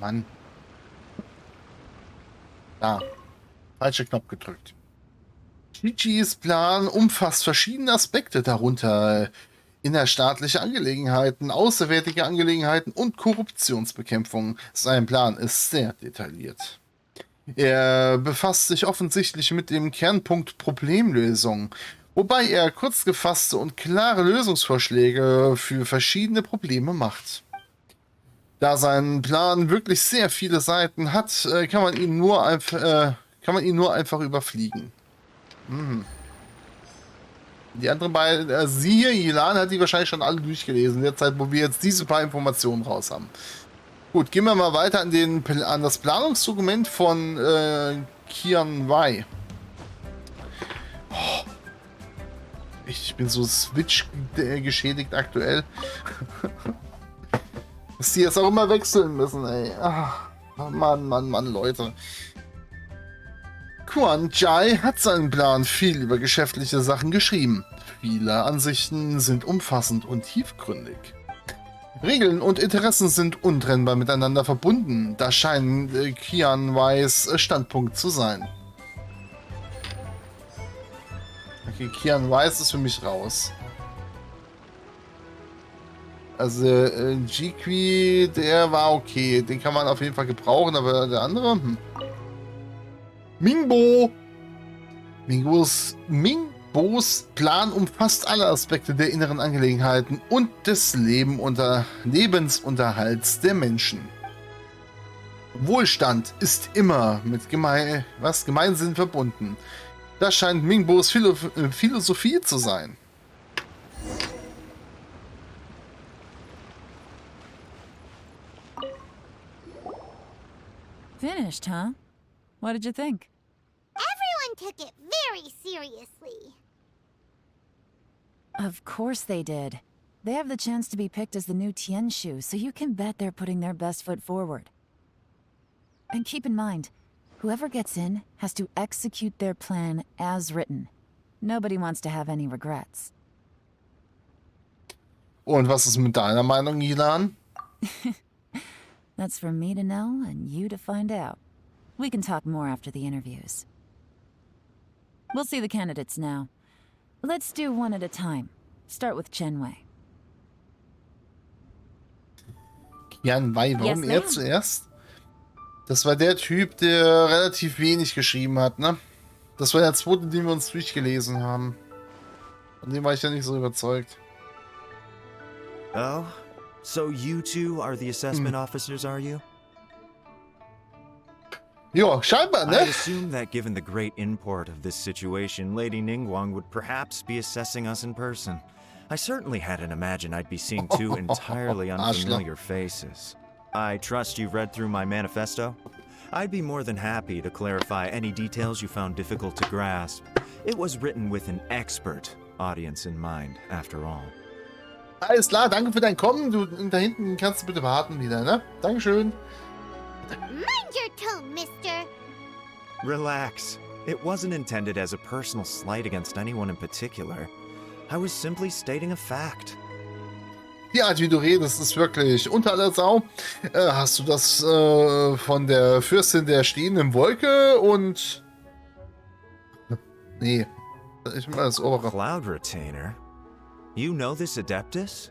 Mann. Da. Falscher Knopf gedrückt. Chichis Plan umfasst verschiedene Aspekte, darunter innerstaatliche Angelegenheiten, außerwärtige Angelegenheiten und Korruptionsbekämpfung. Sein Plan ist sehr detailliert. Er befasst sich offensichtlich mit dem Kernpunkt Problemlösung, wobei er kurz gefasste und klare Lösungsvorschläge für verschiedene Probleme macht. Da sein Plan wirklich sehr viele Seiten hat, kann man ihn nur einfach überfliegen. Die anderen beiden, sie hier, Ilan, hat die wahrscheinlich schon alle durchgelesen, in der Zeit, wo wir jetzt diese paar Informationen raus haben. Gut, gehen wir mal weiter an das Planungsdokument von Kian Wei. Oh, ich bin so Switch geschädigt aktuell. Dass die jetzt auch immer wechseln müssen, ey. Ach, Mann, Leute. Quan Jai hat seinen Plan viel über geschäftliche Sachen geschrieben. Viele Ansichten sind umfassend und tiefgründig. Regeln und Interessen sind untrennbar miteinander verbunden. Das scheint Kian Weis Standpunkt zu sein. Okay, Kian Weiss ist für mich raus. Also Jiqui, der war okay. Den kann man auf jeden Fall gebrauchen, aber der andere... Mingbos Plan umfasst alle Aspekte der inneren Angelegenheiten und des Lebensunterhalts der Menschen. Wohlstand ist immer mit Gemeinsinn verbunden. Das scheint Mingbos Philosophie zu sein. Finished, huh? What did you think? Everyone took it very seriously. Of course they did. They have the chance to be picked as the new Tianshu, so you can bet they're putting their best foot forward. And keep in mind, whoever gets in has to execute their plan as written. Nobody wants to have any regrets. Und was ist mit deiner Meinung, Ilan? That's for me to know and you to find out. We can talk more after the interviews. We'll see the candidates now. Let's do one at a time. Start with Chenwei. Jan Wei, warum er zuerst? Das war der Typ, der relativ wenig geschrieben hat, ne? Das war der zweite, den wir uns durchgelesen haben. Von dem war ich ja nicht so überzeugt. Oh, so you two are the assessment officers, are you? Ja, scheinbar, ne? I'd assume that given the great import of this situation, Lady Ningguang would perhaps be assessing us in person. I certainly hadn't imagined I'd be seeing two entirely unfamiliar faces. I trust you've read through my manifesto? I'd be more than happy to clarify any details you found difficult to grasp. It was written with an expert audience in mind, after all. Alles klar, danke für dein Kommen. Du, da hinten kannst du bitte warten wieder, ne? Dankeschön. Mind your tone, mister. Relax. It wasn't intended as a personal slight against anyone in particular. I was simply stating a fact. Die Art, wie du redest, ist wirklich unter aller Sau. Hast du das von der Fürstin der stehenden Wolke und... Nee, ich meine das obere. Cloud Retainer? You know this Adeptus?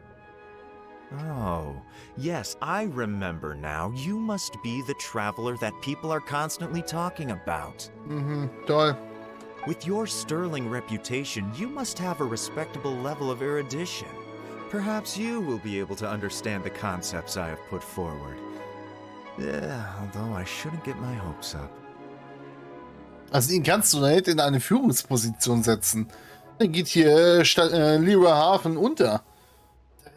Oh, yes, I remember now. You must be the traveler that people are constantly talking about. Toll. With your sterling reputation, you must have a respectable level of erudition. Perhaps you will be able to understand the concepts I have put forward. Yeah, although I shouldn't get my hopes up. Also ihn kannst du nicht in eine Führungsposition setzen. Er geht hier Lyra Hafen unter.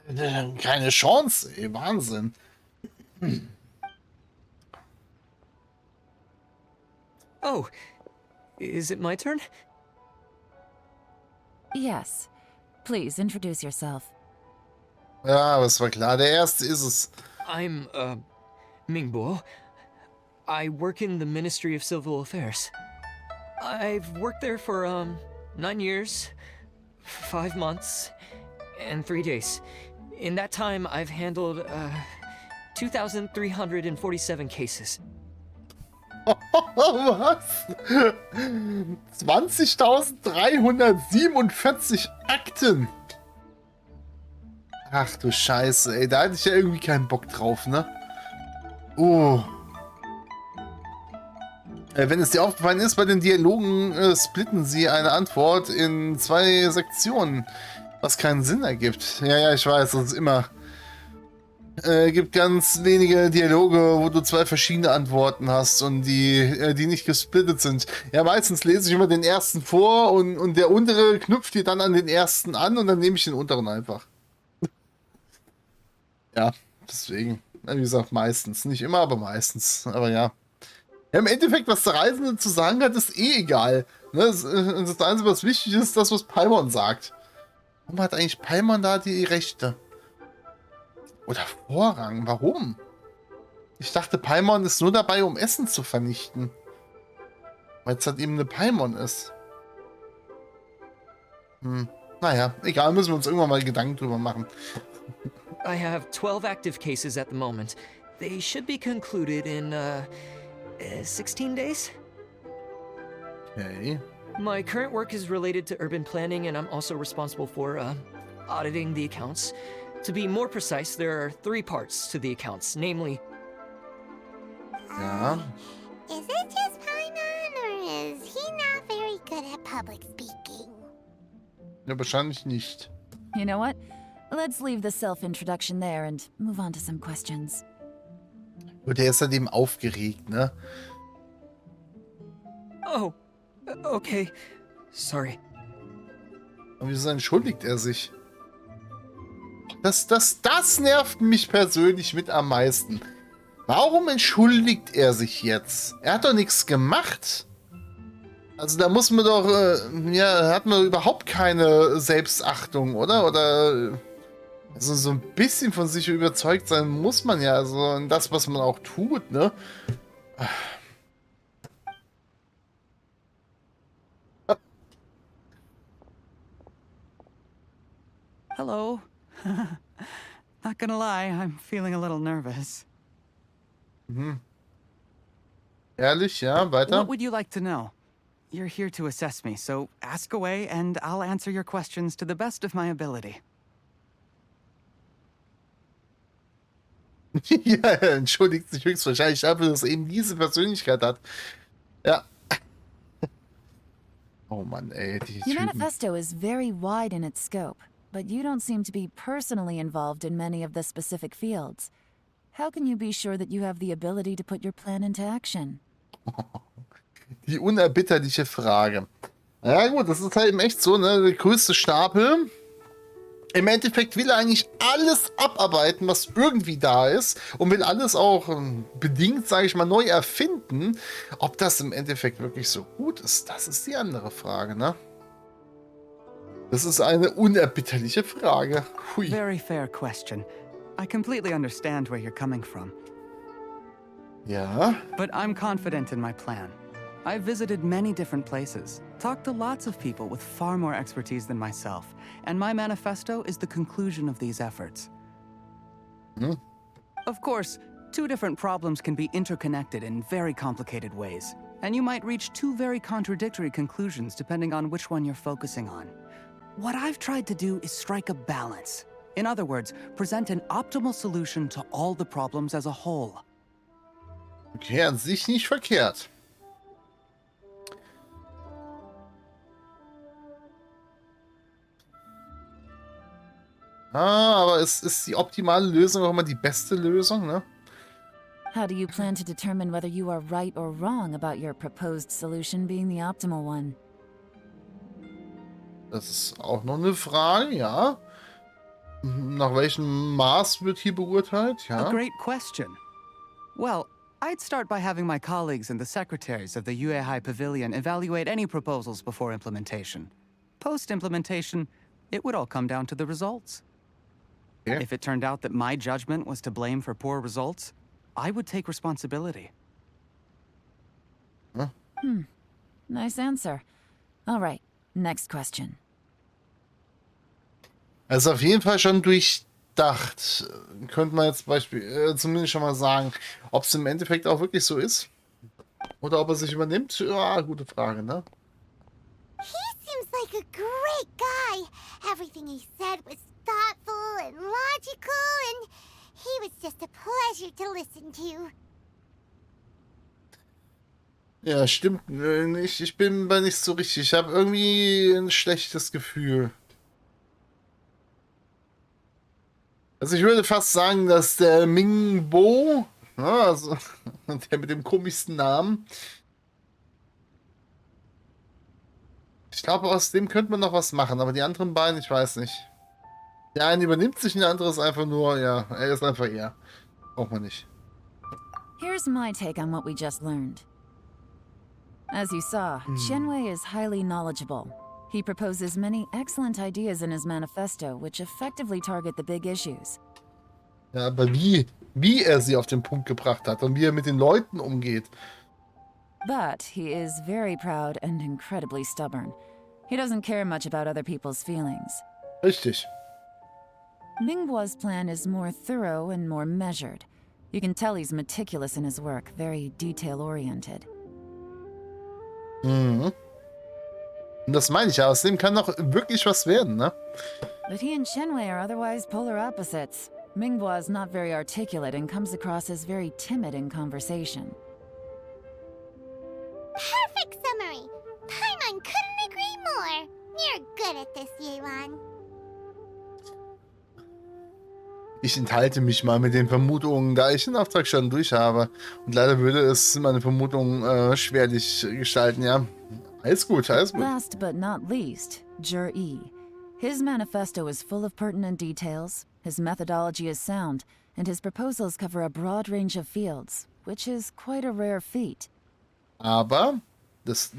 Keine Chance, ey, Wahnsinn. Oh, is it my turn? Yes. Please introduce yourself. Ja, aber es war klar, der erste ist es. I'm, Mingbo. I work in the Ministry of Civil Affairs. I've worked there for, 9 years, 5 months, and 3 days. In that time, I've handled, 2,347 cases. Was? 20.347 Akten. Ach du Scheiße, ey, da hatte ich ja irgendwie keinen Bock drauf, ne? Oh. Wenn es dir aufgefallen ist, bei den Dialogen splitten sie eine Antwort in 2 Sektionen, was keinen Sinn ergibt. Ja, ich weiß, das ist immer... gibt ganz wenige Dialoge, wo du 2 verschiedene Antworten hast und die nicht gesplittet sind. Ja, meistens lese ich immer den ersten vor und der untere knüpft dir dann an den ersten an und dann nehme ich den unteren einfach. Ja, deswegen. Wie gesagt, meistens. Nicht immer, aber meistens. Aber ja. Im Endeffekt, was der Reisende zu sagen hat, ist eh egal. Ne? Das Einzige, was wichtig ist, das, was Paimon sagt. Warum hat eigentlich Paimon da die Rechte? Oder Vorrang? Warum? Ich dachte, Paimon ist nur dabei, um Essen zu vernichten. Weil es halt eben eine Paimon ist. Naja, egal, müssen wir uns irgendwann mal Gedanken drüber machen. I have 12 active cases at the moment. They should be concluded in, 16 days? Okay. My current work is related to urban planning, and I'm also responsible for, auditing the accounts. To be more precise, there are 3 parts to the accounts, namely... Ja. Is it just Paimon, or is he not very good at public speaking? Ja, wahrscheinlich nicht. You know what? Let's leave the self-introduction there and move on to some questions. Und der ist halt eben aufgeregt, ne? Oh, okay. Sorry. Und wieso entschuldigt er sich? Das nervt mich persönlich mit am meisten. Warum entschuldigt er sich jetzt? Er hat doch nichts gemacht. Also da muss man doch, hat man überhaupt keine Selbstachtung, oder? Oder also so ein bisschen von sich überzeugt sein muss man ja, also in das, was man auch tut, ne? Hello. Not gonna lie, I'm feeling a little nervous. Ehrlich, ja, weiter. What would you like to know? You're here to assess me, so ask away and I'll answer your questions to the best of my ability. Ja, er entschuldigt sich höchstwahrscheinlich dafür, dass er eben diese Persönlichkeit hat. Ja. Oh Mann, ey, die Your Typen. manifesto is very wide in its scope, but you don't seem to be personally involved in many of the specific fields. How can you be sure that you have the ability to put your plan into action? Die unerbitterliche Frage. Ja gut, das ist halt eben echt so, ne? Der größte Stapel. Im Endeffekt will er eigentlich alles abarbeiten, was irgendwie da ist und will alles auch bedingt, sage ich mal, neu erfinden. Ob das im Endeffekt wirklich so gut ist, das ist die andere Frage, ne? Das ist eine unerbitterliche Frage. Hui. Very fair question. I completely understand where you're coming from. Ja. But I'm confident in my plan. I've visited many different places, talked to lots of people with far more expertise than myself, and my manifesto is the conclusion of these efforts. Of course, 2 different problems can be interconnected in very complicated ways, and you might reach 2 very contradictory conclusions depending on which one you're focusing on. What I've tried to do is strike a balance. In other words, present an optimal solution to all the problems as a whole. Okay, an sich nicht verkehrt. Aber ist die optimale Lösung auch immer die beste Lösung, ne? How do you plan to determine whether you are right or wrong about your proposed solution being the optimal one? Das ist auch noch eine Frage, ja. Nach welchem Maß wird hier beurteilt, ja? A great question. Well, I'd start by having my colleagues and the secretaries of the UAI Pavilion evaluate any proposals before implementation. Post-implementation, it would all come down to the results. Okay. If it turned out that my judgment was to blame for poor results, I would take responsibility. Nice answer. All right, next question. Also auf jeden Fall schon durch gedacht. Könnte man jetzt zumindest schon mal sagen, ob es im Endeffekt auch wirklich so ist. Oder ob er sich übernimmt. Ja, gute Frage, ne? He seems like a great guy. Everything he said was thoughtful and logical, and he was just a pleasure to listen to. Ja, stimmt nicht. Ich bin mir nicht so richtig. Ich habe irgendwie ein schlechtes Gefühl. Also ich würde fast sagen, dass der Mingbo, also der mit dem komischsten Namen, ich glaube, aus dem könnte man noch was machen, aber die anderen beiden, ich weiß nicht. Der eine übernimmt sich und der andere ist einfach nur, ja, er ist einfach er. Braucht man nicht. Here's my take on what we just learned. As you saw, Qianwei is highly knowledgeable. He proposes many excellent ideas in his manifesto, which effectively target the big issues. Ja, aber wie er sie auf den Punkt gebracht hat und wie er mit den Leuten umgeht. But he is very proud and incredibly stubborn. He doesn't care much about other people's feelings. Richtig. Mingbo's plan is more thorough and more measured. You can tell he's meticulous in his work, very detail-oriented. Mhm. Und das meine ich ja, aus dem kann doch wirklich was werden, ne? But he and Qianwei are otherwise polar opposites. Mingbo is not very articulate and comes across as very timid in conversation. Perfect summary. Paimon couldn't agree more. You're good at this, Yelan. Ich enthalte mich mal mit den Vermutungen, da ich den Auftrag schon durch habe. Und leider würde es meine Vermutung schwerlich gestalten, ja. Alles gut, alles gut. Last but not least, Jur-E. His manifesto is full of pertinent details, his methodology is sound, and his proposals cover a broad range of fields, which is quite a rare feat. Aber, das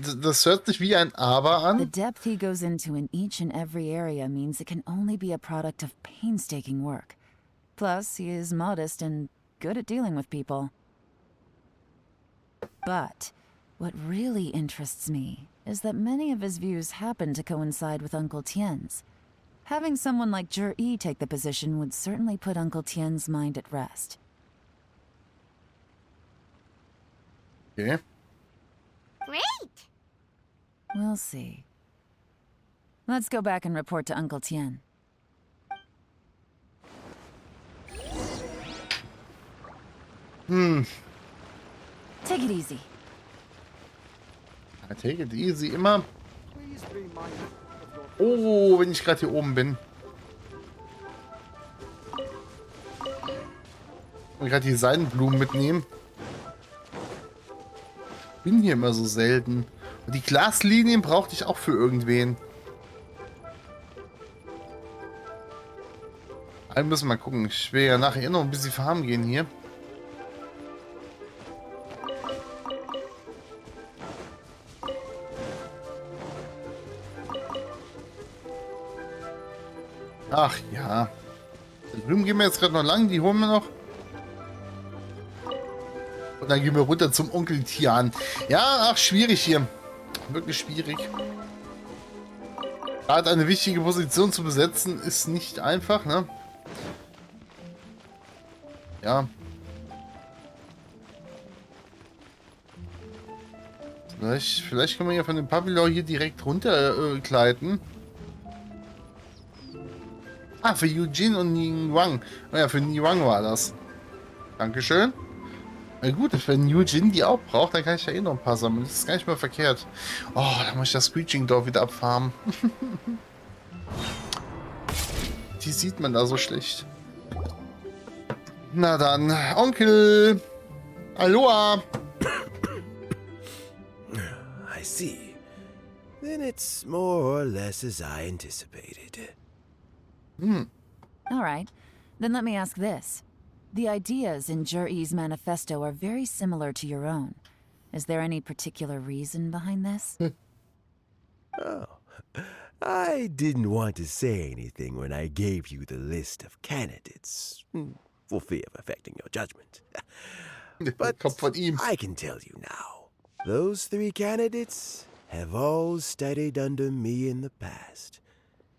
hört sich wie ein Aber The an. depth he goes into in each and every area means it can only be a product of painstaking work. Plus, he is modest and good at dealing with people. But what really interests me is that many of his views happen to coincide with Uncle Tien's. Having someone like Jur-E take the position would certainly put Uncle Tien's mind at rest. Okay. Great. We'll see. Let's go back and report to Uncle Tien. Take it easy. I take it easy, immer. Oh, wenn ich gerade hier oben bin. Und gerade die Seidenblumen mitnehmen. Bin hier immer so selten. Und die Glaslinien brauchte ich auch für irgendwen. Wir müssen mal gucken. Ich will ja nachher noch ein bisschen farmen gehen hier. Ach ja. Da drüben gehen wir jetzt gerade noch lang. Die holen wir noch. Und dann gehen wir runter zum Onkel Tian. Ja, ach, schwierig hier. Wirklich schwierig. Gerade eine wichtige Position zu besetzen ist nicht einfach, ne? Ja. Vielleicht können wir ja von dem Pavillon hier direkt runter gleiten. Ah, für Eugene und Ningguang. Oh ja, für Ningguang war das. Dankeschön. Na gut, wenn Eugene die auch braucht, dann kann ich ja eh noch ein paar sammeln. Das ist gar nicht mal verkehrt. Oh, da muss ich das Screeching-Dorf wieder abfarmen. Die sieht man da so schlecht. Na dann, Onkel. Aloha. I see. Then it's more or less as I anticipated. All right. Then let me ask this. The ideas in Jur-E's manifesto are very similar to your own. Is there any particular reason behind this? Oh, I didn't want to say anything when I gave you the list of candidates, for fear of affecting your judgment. But Kommt von ihm. I can tell you now, those 3 candidates have all studied under me in the past.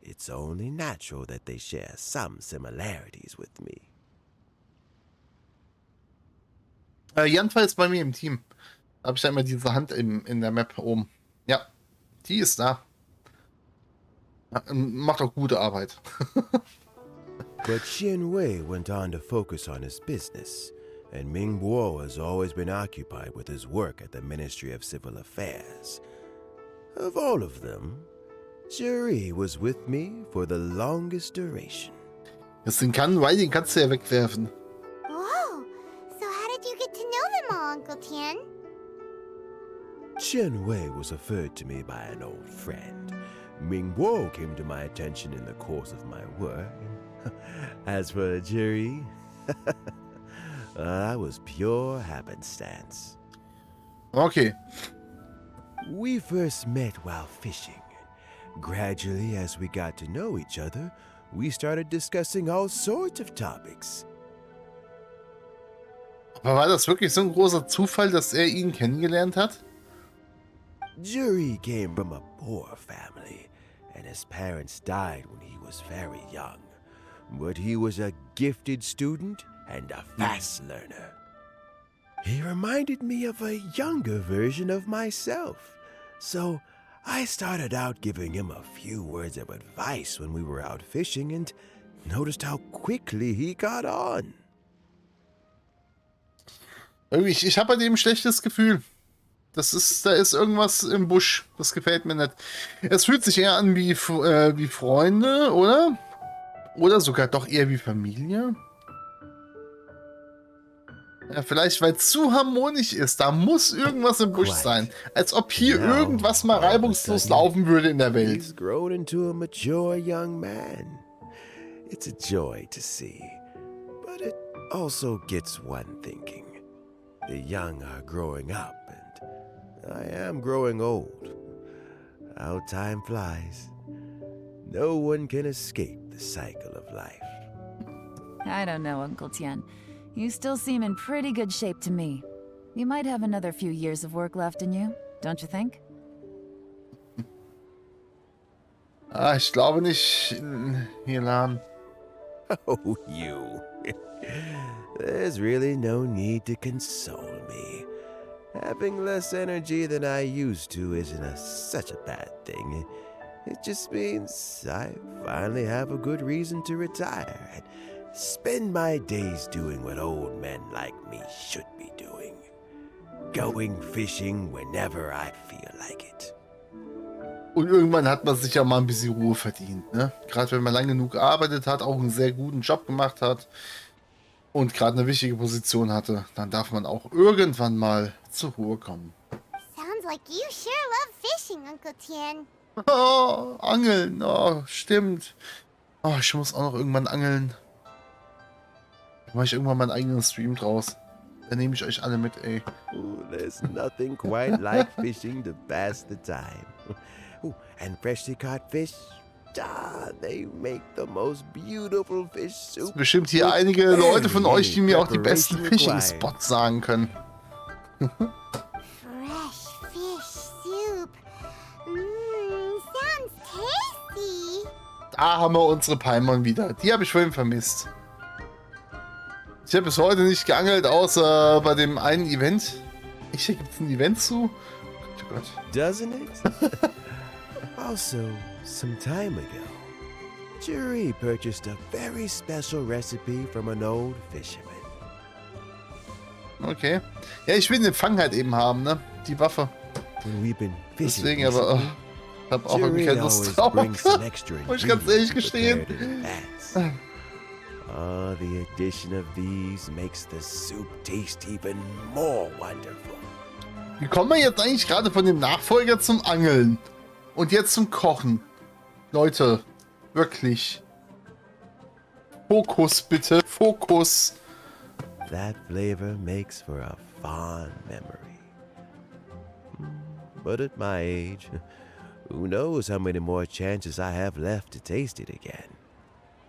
it's only natural that they share some similarities with me. Janfa ist bei mir im Team. Da habe ich ja immer diese Hand in der Map oben. Ja, die ist da. Macht auch gute Arbeit. But Xin Wei went on to focus on his business, and Ming Guo has always been occupied with his work at the Ministry of Civil Affairs. Of all of them, Zuri was with me for the longest duration. Das den den kannst du ja wegwerfen. Whoa! So how did you get to know them all, Uncle Tian? Chen Wei was referred to me by an old friend. Ming Guo came to my attention in the course of my work. As for Zuri, that was pure happenstance. Okay. We first met while fishing. Gradually, as we got to know each other, we started discussing all sorts of topics. Aber war das wirklich so ein großer Zufall, dass er ihn kennengelernt hat? Zuri came from a poor family, and his parents died when he was very young. But he was a gifted student and a fast learner. He reminded me of a younger version of myself, so I started out giving him a few words of advice when we were out fishing and noticed how quickly he got on. Ich habe bei dem ein schlechtes Gefühl. Da ist irgendwas im Busch. Das gefällt mir nicht. Es fühlt sich eher an wie Freunde, oder? Oder sogar doch eher wie Familie. Ja, vielleicht, weil es zu harmonisch ist. Da muss irgendwas im Busch sein. Als ob hier irgendwas mal reibungslos laufen würde in der Welt. He's grown into a mature young man. It's a joy to see. But it also gets one thinking. The young are growing up, and I am growing old. How time flies. No one can escape the cycle of life. I don't know, Uncle Tian. You still seem in pretty good shape to me. You might have another few years of work left in you, don't you think? Ich glaube nicht, Hilan. Oh, you. There's really no need to console me. Having less energy than I used to isn't such a bad thing. It just means I finally have a good reason to retire and spend my days doing what old men like me should be doing. Going fishing whenever I feel like it. Und irgendwann hat man sich ja mal ein bisschen Ruhe verdient, ne? Gerade wenn man lange genug gearbeitet hat, auch einen sehr guten Job gemacht hat und gerade eine wichtige Position hatte, dann darf man auch irgendwann mal zur Ruhe kommen. Sounds like you sure love fishing, Uncle Tian. Oh, Angeln, oh, stimmt. Oh, ich muss auch noch irgendwann angeln. Da mache ich irgendwann meinen eigenen Stream draus. Da nehme ich euch alle mit, ey. Ooh, there's nothing quite like fishing to pass the time. Ooh, and freshly caught fish, they make the most beautiful fish soup. Bestimmt hier einige Leute von euch, die mir auch die besten Fishing-Spots sagen können. Fresh fish soup. Sounds tasty. Da haben wir unsere Paimon wieder. Die habe ich vorhin vermisst. Ich habe bis heute nicht geangelt, außer bei dem einen Event. Hier gibt es ein Event zu? Oh Gott. Doesn't it? Also, some time ago, Juri purchased a very special recipe from an old fisherman. Okay. Ja, ich will den Fang halt eben haben, ne? Die Waffe. When we've been fishing Deswegen aber, recently, ich habe auch irgendwie keine Lust drauf. Muss ich ganz ehrlich gestehen. Oh, the addition of these makes the soup taste even more wonderful. Wie kommen wir jetzt eigentlich gerade von dem Nachfolger zum Angeln? Und jetzt zum Kochen? Leute, wirklich. Fokus bitte, Fokus. That flavor makes for a fond memory. But at my age, who knows how many more chances I have left to taste it again.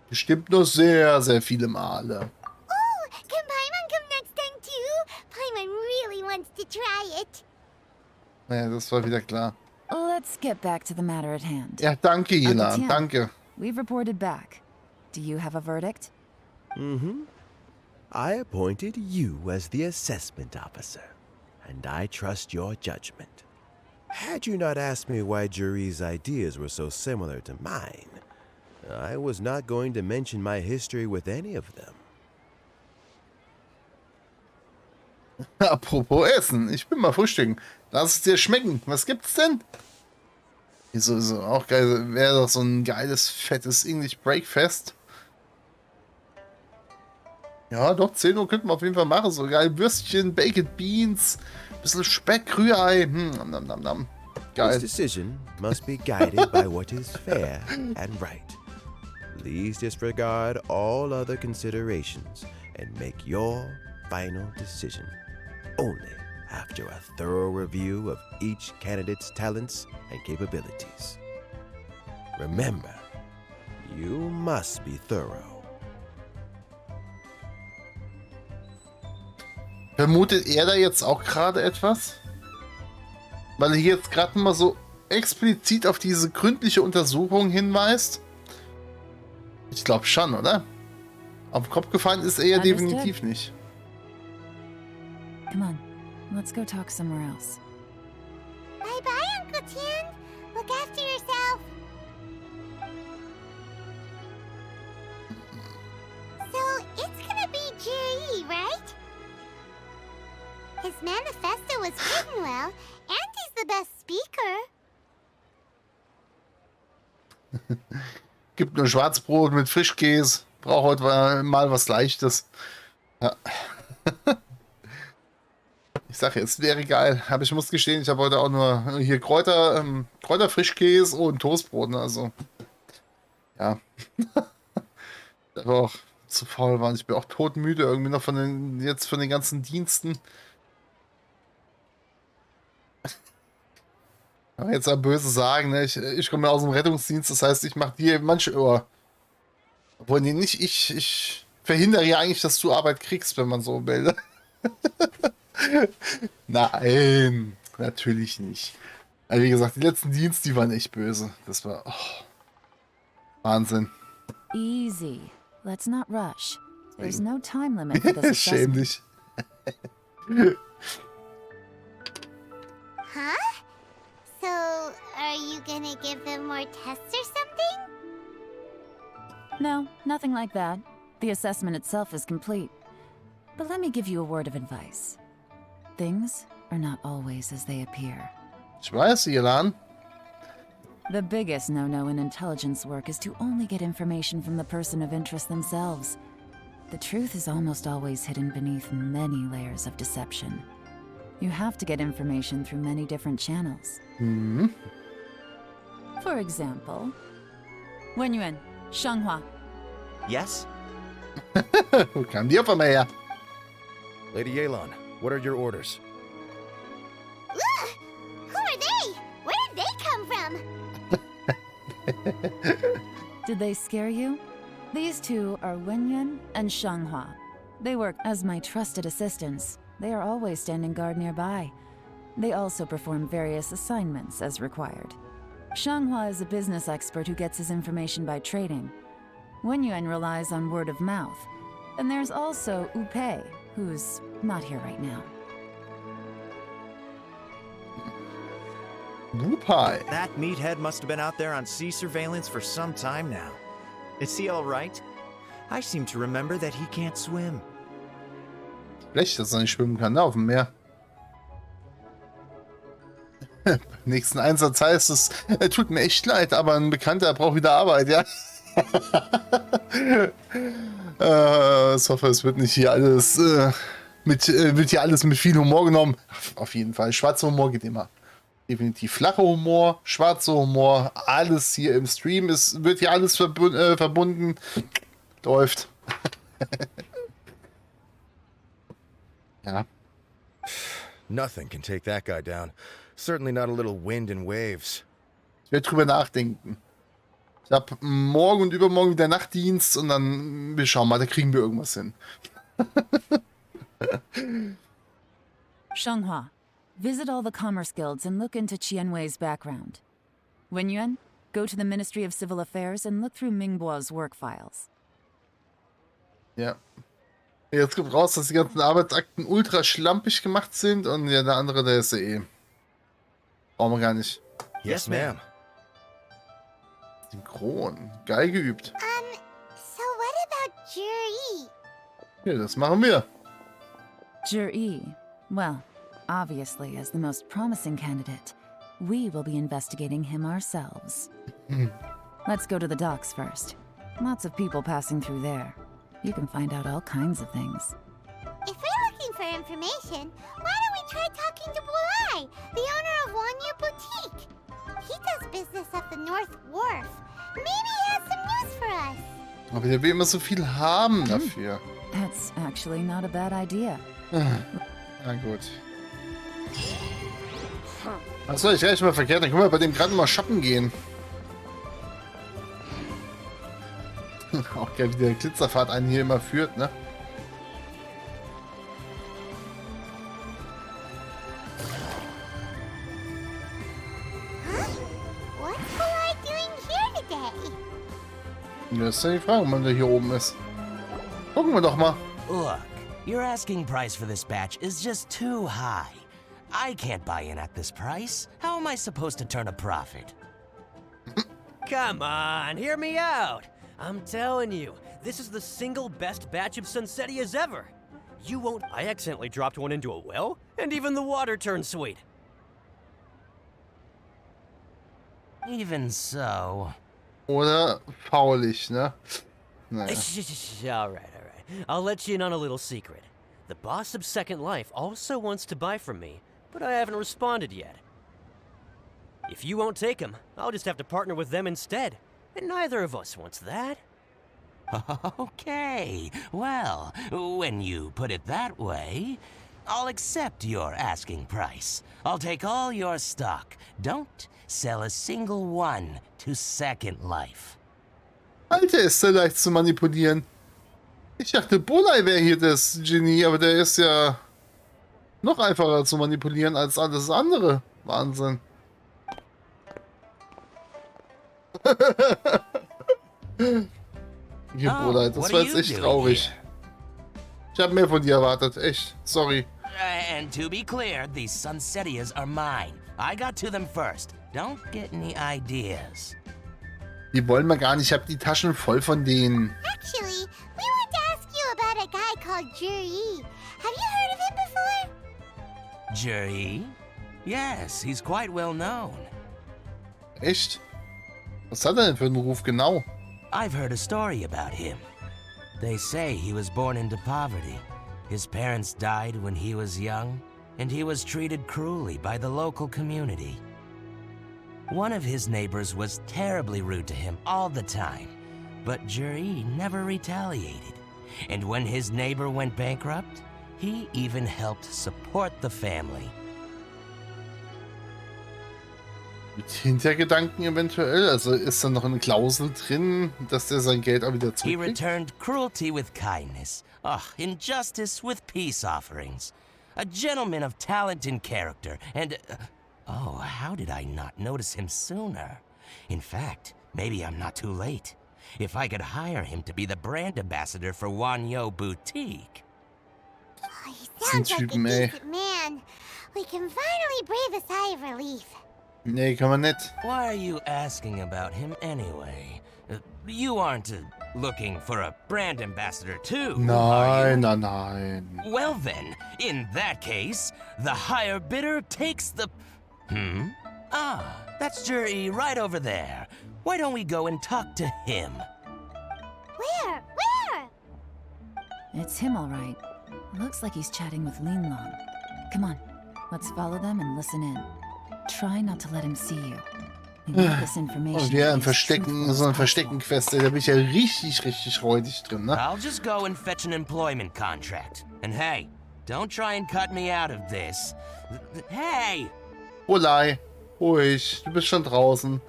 Bestimmt nur sehr, sehr viele Male. Oh, can Paimon come next time too? Paimon really wants to try it. Naja, das war wieder klar. Let's get back to the matter at hand. Ja, danke, Jena, Tian, danke. we've reported back. Do you have a verdict? Mm-hmm. I appointed you as the assessment officer, and I trust your judgment. Had you not asked me why Juri's ideas were so similar to mine, I was not going to mention my history with any of them. Apropos Essen, ich bin mal frühstücken. Lass es dir schmecken. Was gibt's denn? Wieso so auch geil, wäre doch so ein geiles, fettes English Breakfast. Ja, doch, 10 Uhr könnten wir auf jeden Fall machen. So geil, Würstchen, Baked Beans, bisschen Speck, Rührei. Nam, nam, nam. Geil. This decision must be guided by what is fair and right. Please disregard all other considerations and make your final decision only after a thorough review of each candidate's talents and capabilities. Remember, you must be thorough. Vermutet er da jetzt auch gerade etwas? Weil er hier jetzt gerade mal so explizit auf diese gründliche Untersuchung hinweist? Ich glaube schon, oder? Auf den Kopf gefallen ist er ja definitiv nicht. Come on, let's go talk somewhere else. Bye-bye, Uncle Tien. Look after yourself. So, it's gonna be Jiri, right? His manifesto was written well, and he's the best speaker. Gibt nur Schwarzbrot mit Frischkäse. Braucht heute mal was Leichtes. Ja. Ich sage, es wäre geil. Aber ich muss gestehen, ich habe heute auch nur hier Kräuterfrischkäse und Toastbrot. Also, ja. Ich war auch zu faul waren. Ich bin auch todmüde irgendwie noch von den ganzen Diensten. Aber jetzt aber böse sagen, ne? Ich komme ja aus dem Rettungsdienst, das heißt, ich mache dir manche Ohr. Obwohl, nee, nicht ich verhindere ja eigentlich, dass du Arbeit kriegst, wenn man so will. Nein, natürlich nicht. Also wie gesagt, die letzten Dienste, die waren echt böse. Das war Wahnsinn. Easy. Let's not rush. There's no time limit for this Schäm assessment. dich. Huh? So, are you gonna give them more tests or something? No, nothing like that. The assessment itself is complete. But let me give you a word of advice. Things are not always as they appear. Ich weiß, Ilan. The biggest no-no in intelligence work is to only get information from the person of interest themselves. The truth is almost always hidden beneath many layers of deception. You have to get information through many different channels. Mhm. For example, Wenyuan, Shanghua. Yes? Wo kam die auf einmal her? Lady Yelan, what are your orders? Ugh! Who are they? Where did they come from? Did they scare you? These two are Wenyuan and Shanghua. They work as my trusted assistants. They are always standing guard nearby. They also perform various assignments as required. Shanghua is a business expert who gets his information by trading. Wenyuan relies on word of mouth. And there's also Upei, who's not here right now. Wupai. That meathead must have been out there on sea surveillance for some time now. Is he all right? I seem to remember that he can't swim. Schlecht, dass er nicht schwimmen kann, ne, auf dem Meer. Beim nächsten Einsatz heißt es, tut mir echt leid, aber ein Bekannter braucht wieder Arbeit, ja. Ich hoffe, es wird nicht hier alles wird hier alles mit viel Humor genommen. Auf jeden Fall. Schwarzer Humor geht immer. Definitiv flacher Humor, schwarzer Humor, alles hier im Stream wird hier alles verbunden. Läuft. Ja. Nothing can take that guy down. Certainly not a little wind and waves. Ich werde drüber nachdenken. Ich habe morgen und übermorgen wieder Nachtdienst und dann, wir schauen mal, da kriegen wir irgendwas hin. Shanghua, visit all the commerce guilds and look into Qianwei's background. Wenyuan, Go to the Ministry of Civil Affairs and look through Mingbo's work files. Ja. Jetzt kommt raus, dass die ganzen Arbeitsakten ultra schlampig gemacht sind und ja, der andere, der ist ja eh. Brauchen wir gar nicht. Yes, ma'am. Synchron. Geil geübt. So what about Jury? Ja, das machen wir. Jur-E. Well, obviously, as the most promising candidate, we will be investigating him ourselves. Let's go to the docks first. Lots of people passing through there. You can find out all kinds of things. If we're looking for information, why don't we try talking to Bulai, the owner of Wanyu Boutique? He does business at the North Wharf. Maybe he has some news for us. Aber der will immer so viel haben dafür. That's actually not a bad idea. Na gut. Achso, ich rechne mal verkehrt. Dann können wir bei dem gerade mal shoppen gehen. Auch geil, wie der Glitzerfahrt einen hier immer führt, ne? What's Bulai doing here today? Das ist ja die Frage, ob man da hier oben ist. Gucken wir doch mal. Look, your asking price for this batch is just too high. I can't buy in at this price. How am I supposed to turn a profit? Come on, hear me out. I'm telling you, this is the single best batch of Sunsetias ever. You won't. I accidentally dropped one into a well, and even the water turned sweet. Even so. Oder faulig, ne? Naja. All right. I'll let you in on a little secret. The boss of Second Life also wants to buy from me, but I haven't responded yet. If you won't take him, I'll just have to partner with them instead. And neither of us wants that. Okay, well, when you put it that way, I'll accept your asking price. I'll take all your stock. Don't sell a single one to Second Life. Alter, ist der leicht zu manipulieren. Ich dachte, Bulai wäre hier das Genie, aber der ist ja noch einfacher zu manipulieren als alles andere. Wahnsinn. Hier, Bulai, das war jetzt echt traurig. Ich habe mehr von dir erwartet, echt. Sorry. And to be clear, these Sunsetias are mine. I got to them first. Don't get any ideas. Die wollen wir gar nicht. Ich habe die Taschen voll von denen. Actually, we want to ask you about a guy called Jury. Have you heard of him before? Jury? Yes, he's quite well known. Echt? Was hat er denn für einen Ruf genau? I've heard a story about him. They say he was born into poverty. His parents died when he was young, and he was treated cruelly by the local community. One of his neighbors was terribly rude to him all the time, but Jury never retaliated. And when his neighbor went bankrupt, he even helped support the family. Mit Hintergedanken eventuell? Also ist da noch eine Klausel drin, dass der sein Geld auch wieder He zurückkriegt? returned cruelty with kindness, injustice with peace offerings. A gentleman of talent and character, and... oh, how did I not notice him sooner? In fact, maybe I'm not too late. If I could hire him to be the brand ambassador for Wanyu Boutique. Oh, he sounds like a decent man. We can finally breathe a sigh of relief. Nee, kann man nicht. Why are you asking about him anyway? You aren't looking for a brand ambassador too, are you? Nein. Well then, in that case, the higher bidder takes the... Ah, that's Jury right over there. Why don't we go and talk to him? Where? It's him, all right. Looks like he's chatting with Lin Long. Come on, let's follow them and listen in. Try not to let him see you. We need this information. Und ja, im to be as Verstecken, truthful so ein as Verstecken-Quest, da bin ich ja richtig räudig drin, ne? I'll just go and fetch an employment contract. And hey, don't try and cut me out of this. Hey! Bulai, ruhig, du bist schon draußen.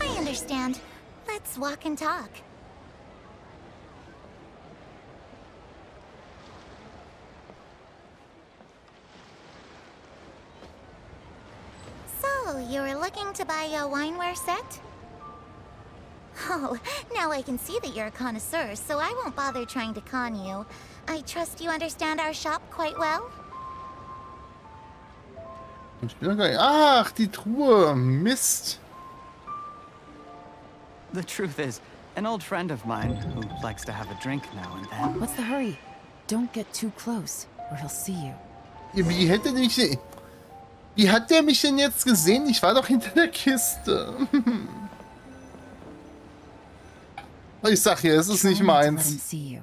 I understand. Let's walk and talk. So, you were looking to buy a wineware set? Oh, now I can see that you're a connoisseur, so I won't bother trying to con you. I trust you understand our shop quite well? Ich bin gar nicht. Ach, die Truhe. Mist. The truth is, an old friend of mine who likes to have a drink now and then. What's the hurry? Don't get too close, or he'll see you. Wie hat der mich denn jetzt gesehen? Ich war doch hinter der Kiste. Ich sag hier, es ist nicht Try not to let him meins. see you.